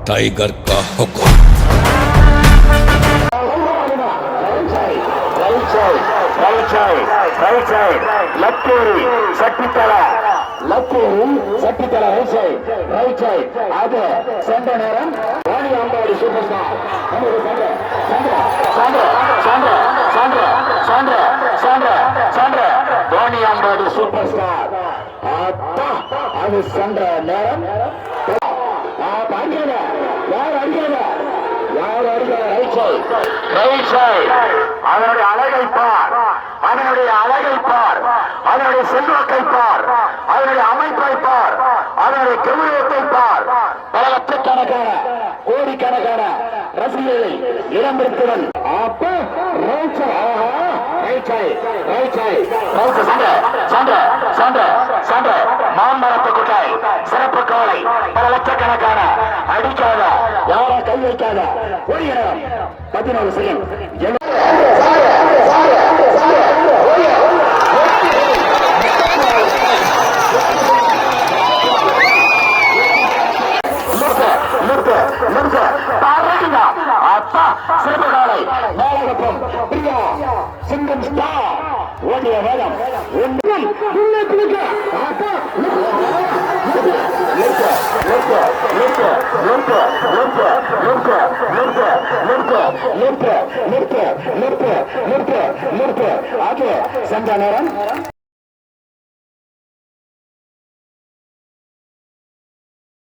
Tiger का हुक्म। Super star அது சென்ற நேரம் அதனுடைய அழகை பார், அதனுடைய அழகை பார், அதனுடைய செல்வாக்கை பார், அதனுடைய அமைப்பை பார், அதனுடைய கௌரவத்தை பார். பல லட்சக்கணக்கான கோடிக்கணக்கான ரசிகர்களை இடம்பெற்றுடன் மாமரத்து குட்டாய் சிறப்பு கவலை பல லட்சக்கணக்கான அடிக்காத யாரா கை வைக்காத ஒரு 14 செகண்ட் சிறப்பு காலை நாடகப்பம் பிரியா சிங்கம் ஸ்டார் ஓடிய வேகம் நிறுத்த சென்ற நேரம்